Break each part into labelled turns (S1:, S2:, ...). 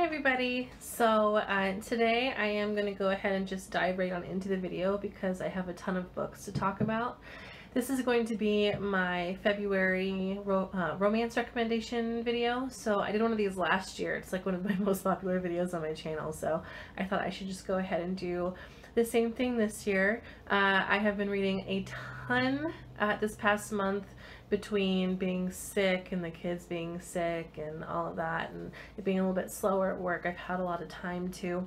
S1: everybody. So today I am going to go ahead and just dive right on into the video because I have a ton of books to talk about. This is going to be my February romance recommendation video. So I did one of these last year. It's like one of my most popular videos on my channel. So I thought I should just go ahead and do the same thing this year. I have been reading a ton this past month between being sick and the kids being sick and all of that, and it being a little bit slower at work. I've had a lot of time to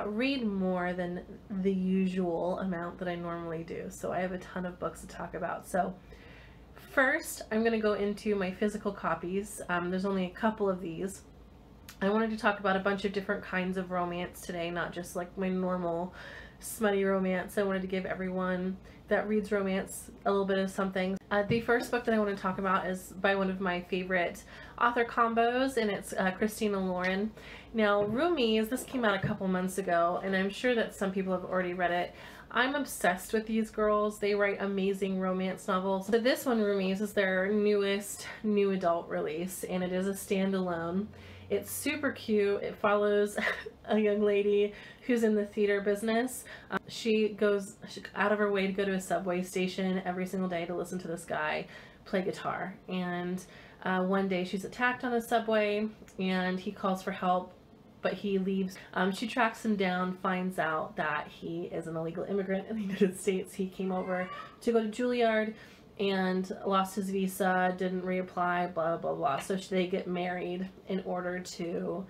S1: read more than the usual amount that I normally do. So I have a ton of books to talk about. So first, I'm going to go into my physical copies. There's only a couple of these. I wanted to talk about a bunch of different kinds of romance today, not just like my normal smutty romance. I wanted to give everyone that reads romance a little bit of something. The first book that I want to talk about is by one of my favorite author combos, and it's Christina Lauren. Now, Roomies, this came out a couple months ago, and I'm sure that some people have already read it. I'm obsessed with these girls. They write amazing romance novels. So this one, Roomies, is their newest new adult release, and it is a standalone. It's super cute. It follows a young lady who's in the theater business. She goes out of her way to go to a subway station every single day to listen to this guy play guitar. And one day she's attacked on the subway and he calls for help, but he leaves. She tracks him down, finds out that he is an illegal immigrant in the United States. He came over to go to Juilliard and lost his visa, didn't reapply, blah, blah, blah. So they get married in order to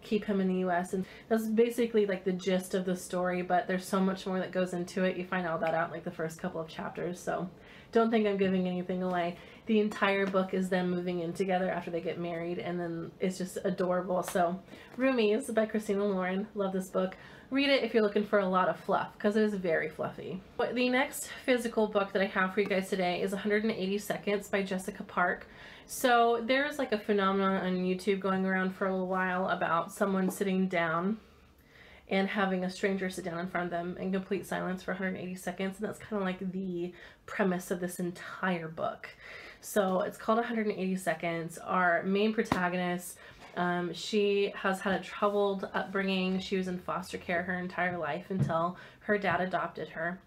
S1: keep him in the U.S. And that's basically like the gist of the story, but there's so much more that goes into it. You find all that out in like the first couple of chapters, so don't think I'm giving anything away. The entire book is them moving in together after they get married, and then it's just adorable. So Roomies by Christina Lauren. Love this book. Read it if you're looking for a lot of fluff, because it is very fluffy. But the next physical book that I have for you guys today is 180 Seconds by Jessica Park. So there's like a phenomenon on YouTube going around for a little while about someone sitting down and having a stranger sit down in front of them in complete silence for 180 seconds. And that's kind of like the premise of this entire book. So it's called 180 Seconds. Our main protagonist, she has had a troubled upbringing. She was in foster care her entire life until her dad adopted her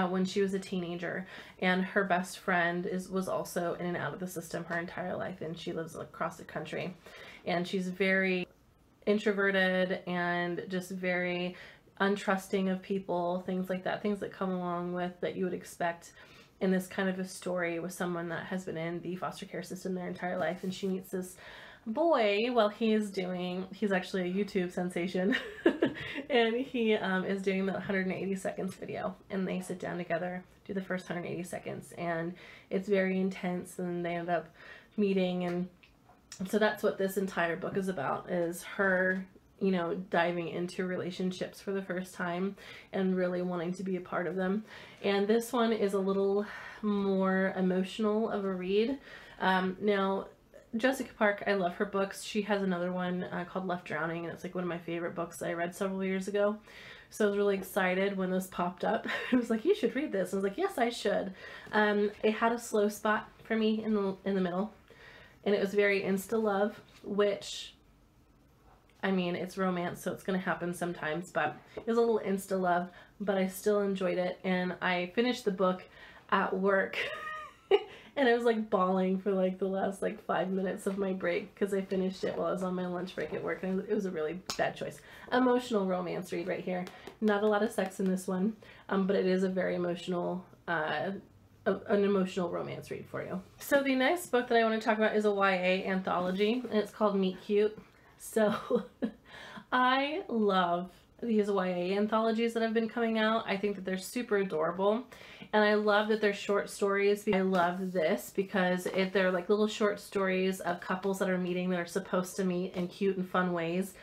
S1: when she was a teenager, and her best friend was also in and out of the system her entire life, and she lives across the country, and she's very introverted and just very untrusting of people, things like that, things that come along with that you would expect in this kind of a story with someone that has been in the foster care system their entire life. And she meets this boy while he's actually a YouTube sensation and he is doing the 180 seconds video, and they sit down together, do the first 180 seconds, and it's very intense, and they end up meeting. And so that's what this entire book is about, is her, you know, diving into relationships for the first time and really wanting to be a part of them. And this one is a little more emotional of a read. Now, Jessica Park, I love her books. She has another one called Left Drowning, and it's like one of my favorite books I read several years ago. So I was really excited when this popped up. I was like, you should read this. I was like, yes, I should. It had a slow spot for me in the middle, and it was very insta-love, which, I mean, it's romance, so it's going to happen sometimes, but it was a little insta-love, but I still enjoyed it. And I finished the book at work and I was like bawling for like the last like 5 minutes of my break because I finished it while I was on my lunch break at work, and it was a really bad choice. Emotional romance read right here. Not a lot of sex in this one, but it is a very emotional an emotional romance read for you. So the next book that I want to talk about is a YA anthology, and it's called Meet Cute. So I love these YA anthologies that have been coming out. I think that they're super adorable, and I love that they're short stories. I love this because they're like little short stories of couples that are meeting that are supposed to meet in cute and fun ways.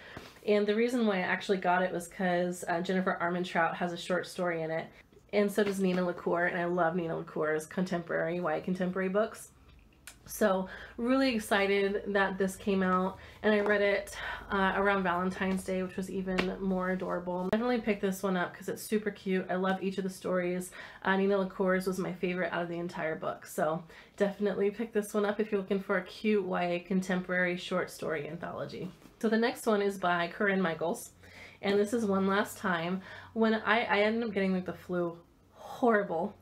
S1: And the reason why I actually got it was because Jennifer Armentrout has a short story in it, and so does Nina LaCour, and I love Nina LaCour's contemporary YA contemporary books. So really excited that this came out, and I read it around Valentine's Day, which was even more adorable. Definitely picked this one up because it's super cute. I love each of the stories. Nina LaCour's was my favorite out of the entire book, so definitely pick this one up if you're looking for a cute YA contemporary short story anthology. So the next one is by Corinne Michaels, and this is One Last Time. When I ended up getting like the flu, horrible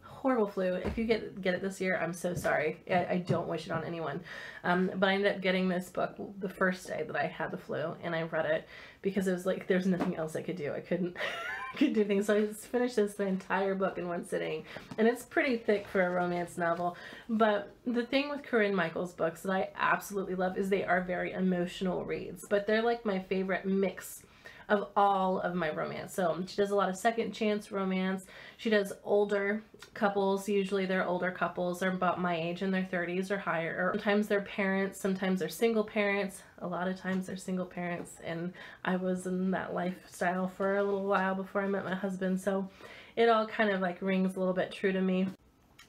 S1: flu. If you get it this year, I'm so sorry. I don't wish it on anyone. But I ended up getting this book the first day that I had the flu, and I read it because it was like there's nothing else I could do. I couldn't could do things. So I just finished the entire book in one sitting, and it's pretty thick for a romance novel. But the thing with Corinne Michaels' books that I absolutely love is they are very emotional reads, but they're like my favorite mix of all of my romance. So she does a lot of second chance romance. She does older couples. Usually they're older couples. They're about my age in their 30s or higher. Or sometimes they're parents. Sometimes they're single parents. A lot of times they're single parents. And I was in that lifestyle for a little while before I met my husband. So it all kind of like rings a little bit true to me.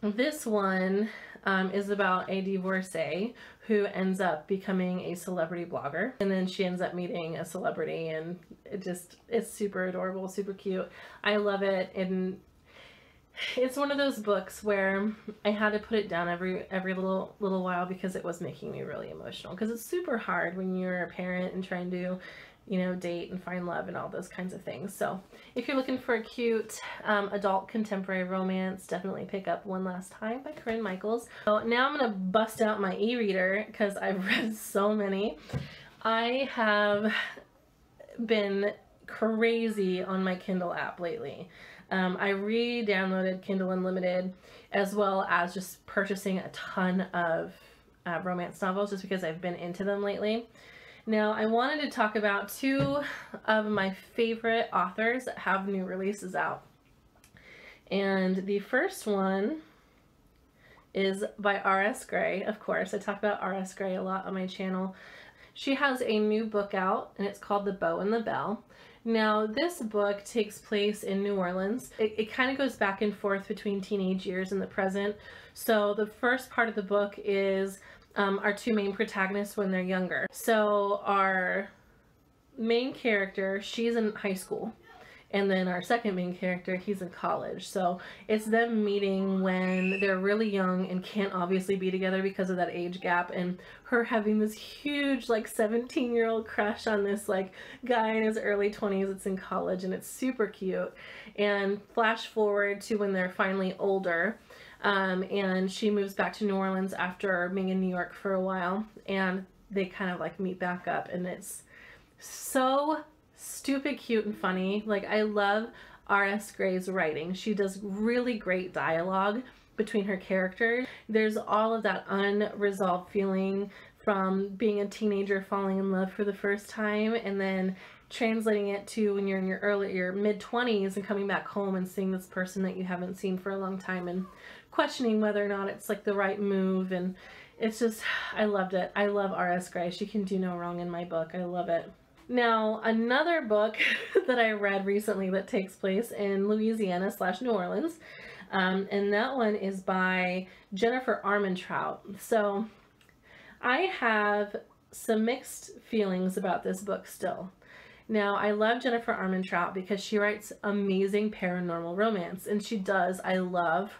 S1: This one is about a divorcee who ends up becoming a celebrity blogger, and then she ends up meeting a celebrity, and it's super adorable, super cute. I love it, and it's one of those books where I had to put it down every little while because it was making me really emotional, because it's super hard when you're a parent and trying to, you know, date and find love and all those kinds of things. So if you're looking for a cute adult contemporary romance, definitely pick up One Last Time by Corinne Michaels. So now I'm gonna bust out my e-reader because I've read so many. I have been crazy on my Kindle app lately. I re-downloaded Kindle Unlimited, as well as just purchasing a ton of romance novels just because I've been into them lately. Now, I wanted to talk about two of my favorite authors that have new releases out. And the first one is by R.S. Gray. Of course, I talk about R.S. Gray a lot on my channel. She has a new book out, and it's called The Bow and the Bell. Now, this book takes place in New Orleans. It kind of goes back and forth between teenage years and the present. So the first part of the book is our two main protagonists when they're younger. So our main character, she's in high school, and then our second main character, he's in college. So it's them meeting when they're really young and can't obviously be together because of that age gap, and her having this huge like 17-year-old crush on this like guy in his early 20s that's in college, and it's super cute. And flash forward to when they're finally older, and she moves back to New Orleans after being in New York for a while, and they kind of like meet back up, and it's so stupid cute and funny. Like, I love R.S. Gray's writing. She does really great dialogue between her characters. There's all of that unresolved feeling from being a teenager falling in love for the first time, and then translating it to when you're in your mid-20s and coming back home and seeing this person that you haven't seen for a long time and questioning whether or not it's like the right move. And it's just, I loved it. I love R.S. Gray. She can do no wrong in my book. I love it. Now, another book that I read recently that takes place in Louisiana/New Orleans, and that one is by Jennifer Armentrout. So I have some mixed feelings about this book still. Now, I love Jennifer Armentrout because she writes amazing paranormal romance, and she does. I love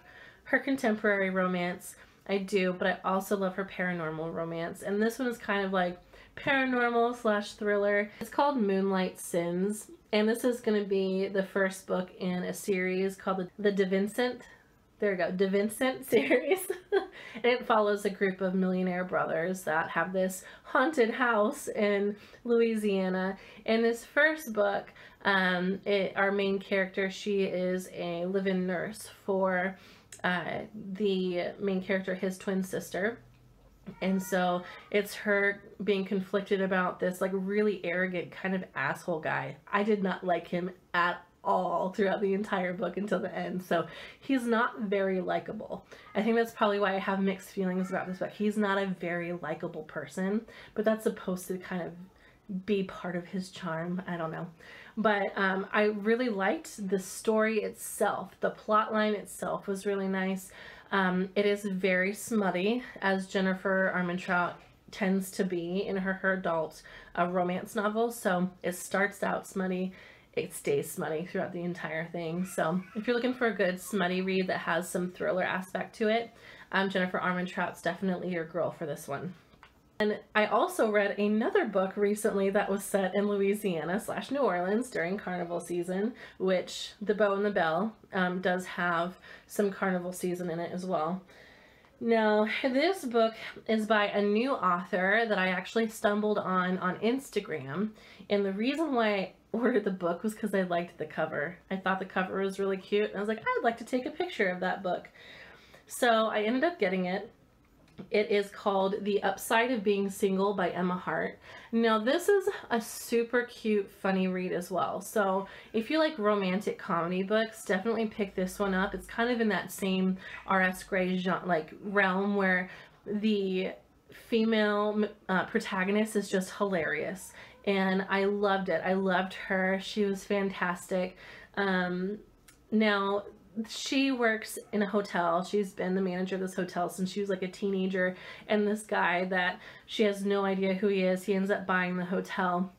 S1: her contemporary romance. I do, but I also love her paranormal romance, and this one is kind of like paranormal/thriller. It's called Moonlight Sins, and this is going to be the first book in a series called the DeVincent. There we go, DeVincent series. And it follows a group of millionaire brothers that have this haunted house in Louisiana. In this first book, our main character, she is a live-in nurse for the main character, his twin sister. And so it's her being conflicted about this like really arrogant kind of asshole guy. I did not like him at all throughout the entire book until the end. So he's not very likable. I think that's probably why I have mixed feelings about this book. He's not a very likable person, but that's supposed to kind of be part of his charm. I don't know. But I really liked the story itself. The plot line itself was really nice. It is very smutty, as Jennifer Armentrout tends to be in her adult romance novels. So it starts out smutty, it stays smutty throughout the entire thing. So if you're looking for a good smutty read that has some thriller aspect to it, Jennifer Armentrout's definitely your girl for this one. And I also read another book recently that was set in Louisiana / New Orleans during carnival season, which The Bow and the Bell does have some carnival season in it as well. Now, this book is by a new author that I actually stumbled on Instagram, and the reason why I ordered the book was because I liked the cover. I thought the cover was really cute, and I was like, I'd like to take a picture of that book. So I ended up getting it. It is called The Upside of Being Single by Emma Hart. Now, this is a super cute, funny read as well. So if you like romantic comedy books, definitely pick this one up. It's kind of in that same R.S. Grey realm where the female protagonist is just hilarious. And I loved it. I loved her. She was fantastic. Now, she works in a hotel. She's been the manager of this hotel since she was like a teenager, and this guy that she has no idea who he is, he ends up buying the hotel.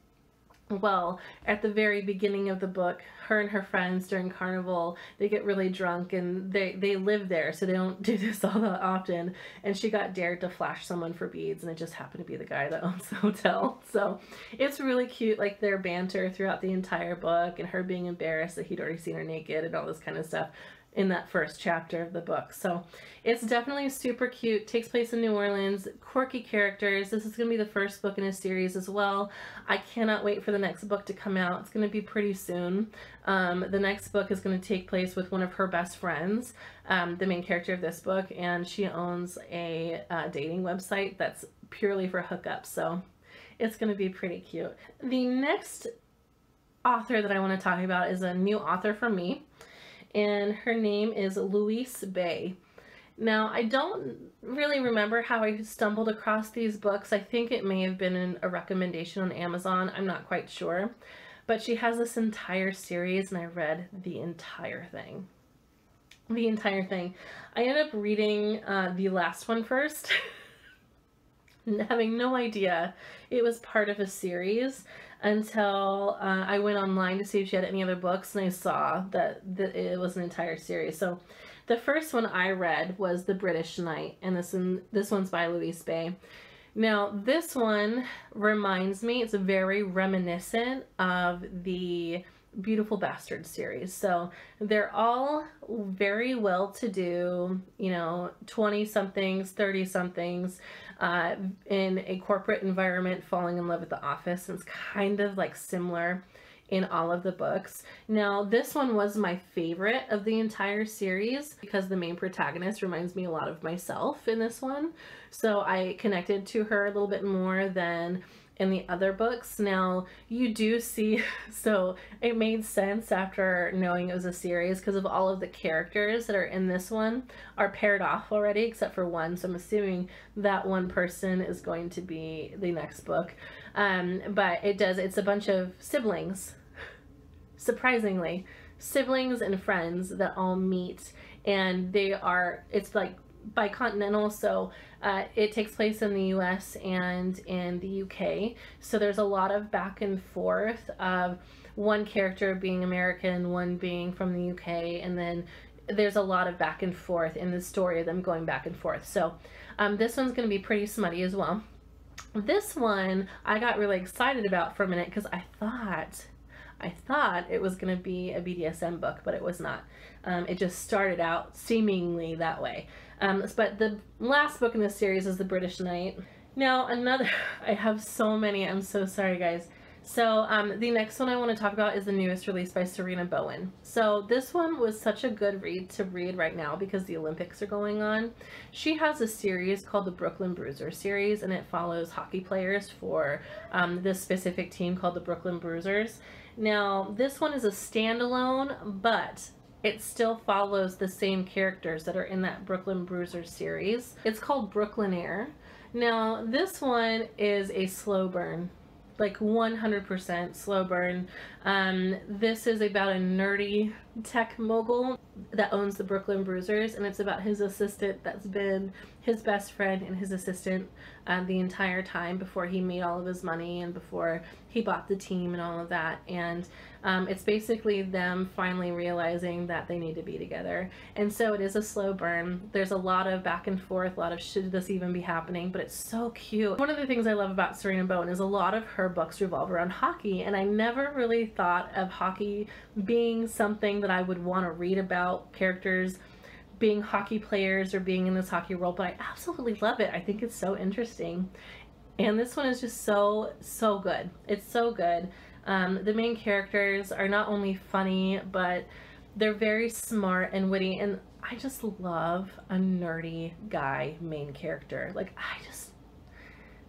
S1: Well, at the very beginning of the book, her and her friends during carnival, they get really drunk, and they live there, so they don't do this all that often, and she got dared to flash someone for beads, and it just happened to be the guy that owns the hotel. So it's really cute, like their banter throughout the entire book, and her being embarrassed that he'd already seen her naked and all this kind of stuff in that first chapter of the book. So it's definitely super cute. Takes place in New Orleans. Quirky characters. This is going to be the first book in a series as well. I cannot wait for the next book to come out. It's going to be pretty soon. The next book is going to take place with one of her best friends, the main character of this book, and she owns a dating website that's purely for hookups. So it's going to be pretty cute. The next author that I want to talk about is a new author for me, and her name is Louise Bay. Now, I don't really remember how I stumbled across these books. I think it may have been a recommendation on Amazon. I'm not quite sure. But she has this entire series, and I read the entire thing. The entire thing. I ended up reading the last one first, having no idea it was part of a series until I went online to see if she had any other books, and I saw that it was an entire series. So the first one I read was The British Knight, and this one's by Louise Bay. Now, this one reminds me, it's very reminiscent of the Beautiful Bastard series. So they're all very well-to-do, you know, 20-somethings, 30-somethings, in a corporate environment, falling in love with the office. And it's kind of like similar in all of the books. Now, this one was my favorite of the entire series because the main protagonist reminds me a lot of myself in this one. So I connected to her a little bit more than in the other books. Now, you do see, so it made sense after knowing it was a series because of all of the characters that are in this one are paired off already except for one. So I'm assuming that one person is going to be the next book. But it's a bunch of siblings, surprisingly, siblings and friends that all meet, and it's like bicontinental, so it takes place in the US and in the UK. So there's a lot of back and forth of one character being American, one being from the UK, and then there's a lot of back and forth in the story of them going back and forth. So this one's going to be pretty smutty as well. This one I got really excited about for a minute because I thought it was going to be a BDSM book, but it was not. It just started out seemingly that way. But the last book in this series is The British Knight. Now, I have so many, I'm so sorry guys. So the next one I want to talk about is the newest release by Serena Bowen. So this one was such a good read to read right now because the Olympics are going on. She has a series called the Brooklyn Bruisers series, and it follows hockey players for this specific team called the Brooklyn Bruisers. Now, this one is a standalone, but it still follows the same characters that are in that Brooklyn Bruisers series. It's called Brooklyn Air. Now, this one is a slow burn. Like 100% slow burn. This is about a nerdy tech mogul that owns the Brooklyn Bruisers, and it's about his assistant that's been his best friend and his assistant the entire time before he made all of his money and before he bought the team and all of that. And it's basically them finally realizing that they need to be together. And so it is a slow burn. There's a lot of back and forth, a lot of should this even be happening, but it's so cute. One of the things I love about Serena Bowen is a lot of her books revolve around hockey, and I never really thought of hockey being something that I would want to read about, characters being hockey players or being in this hockey world, but I absolutely love it. I think it's so interesting. And this one is just so good. It's so good. The main characters are not only funny, but they're very smart and witty, and I just love a nerdy guy main character. Like,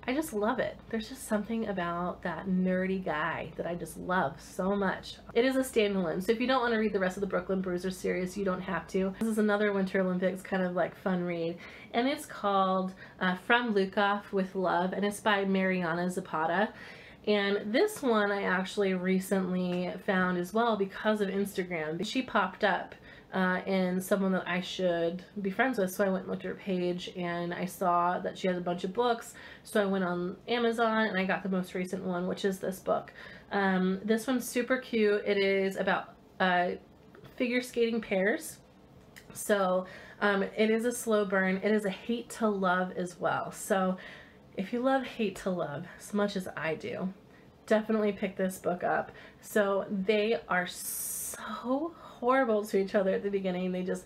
S1: I just love it. There's just something about that nerdy guy that I just love so much. It is a standalone, so if you don't want to read the rest of the Brooklyn Bruisers series, you don't have to. This is another Winter Olympics kind of like fun read, and it's called From Lukov with Love, and it's by Mariana Zapata. And this one I actually recently found as well because of Instagram. She popped up and someone that I should be friends with, so I went and looked at her page and I saw that she has a bunch of books, so I went on Amazon and I got the most recent one, which is this book. This one's super cute. It is about figure skating pairs, so it is a slow burn. It is a hate to love as well, so if you love hate to love as much as I do, definitely pick this book up. So they are so horrible to each other at the beginning. They just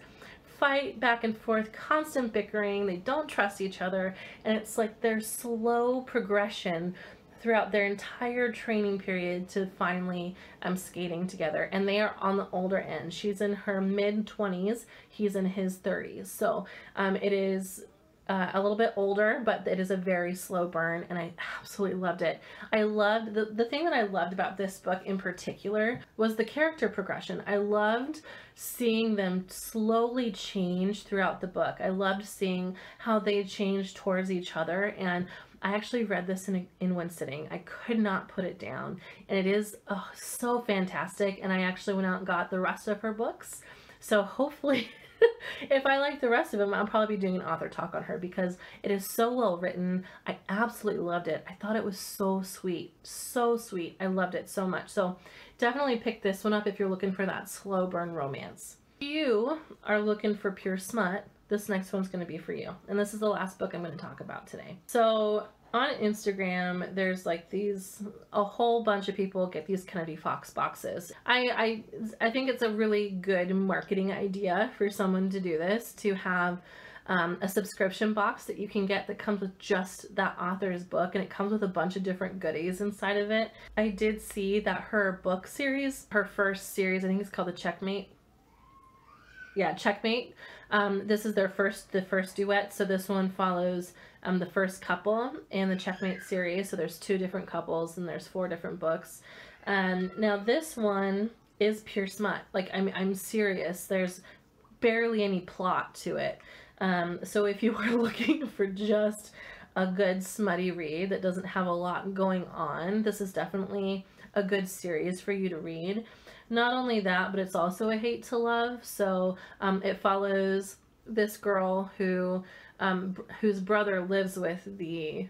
S1: fight back and forth, constant bickering. They don't trust each other, and it's like their slow progression throughout their entire training period to finally skating together. And they are on the older end. She's in her mid-20s, he's in his 30s. So it is a little bit older, but it is a very slow burn, and I absolutely loved it. I loved, the thing that I loved about this book in particular was the character progression. I loved seeing them slowly change throughout the book. I loved seeing how they changed towards each other, and I actually read this in one sitting. I could not put it down, and it is so fantastic, and I actually went out and got the rest of her books. So hopefully if I like the rest of them, I'll probably be doing an author talk on her because it is so well written. I absolutely loved it. I thought it was so sweet. So sweet. I loved it so much. So definitely pick this one up if you're looking for that slow burn romance. If you are looking for pure smut, this next one's going to be for you. And this is the last book I'm going to talk about today. So on Instagram, there's like a whole bunch of people get these Kennedy Fox boxes. I think it's a really good marketing idea for someone to do this, to have a subscription box that you can get that comes with just that author's book, and it comes with a bunch of different goodies inside of it. I did see that her book series, her first series, I think it's called the Checkmate. Yeah, Checkmate. This is the first duet, so this one follows the first couple in the Checkmate series. So there's 2 different couples and there's 4 different books. Now this one is pure smut. Like, I'm serious. There's barely any plot to it. So if you are looking for just a good smutty read that doesn't have a lot going on, this is definitely a good series for you to read. Not only that, but it's also a hate to love. So it follows this girl whose brother lives with the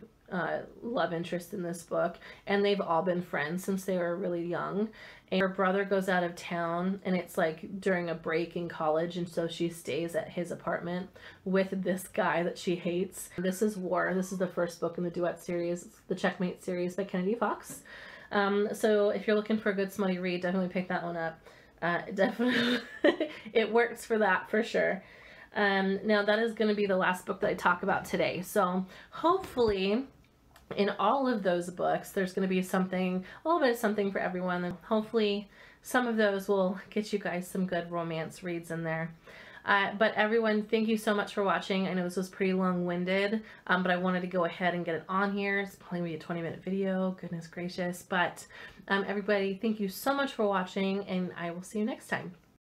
S1: love interest in this book, and they've all been friends since they were really young. And her brother goes out of town, and it's like during a break in college, and so she stays at his apartment with this guy that she hates. This is War. This is the first book in the duet series, the Checkmate series by Kennedy Fox. So if you're looking for a good smutty read, definitely pick that one up. Definitely, it works for that for sure. Now that is going to be the last book that I talk about today. So hopefully in all of those books, there's going to be something, a little bit of something for everyone. And hopefully some of those will get you guys some good romance reads in there. But everyone, thank you so much for watching. I know this was pretty long-winded, but I wanted to go ahead and get it on here. It's probably going to be a 20-minute video, goodness gracious. But everybody, thank you so much for watching, and I will see you next time.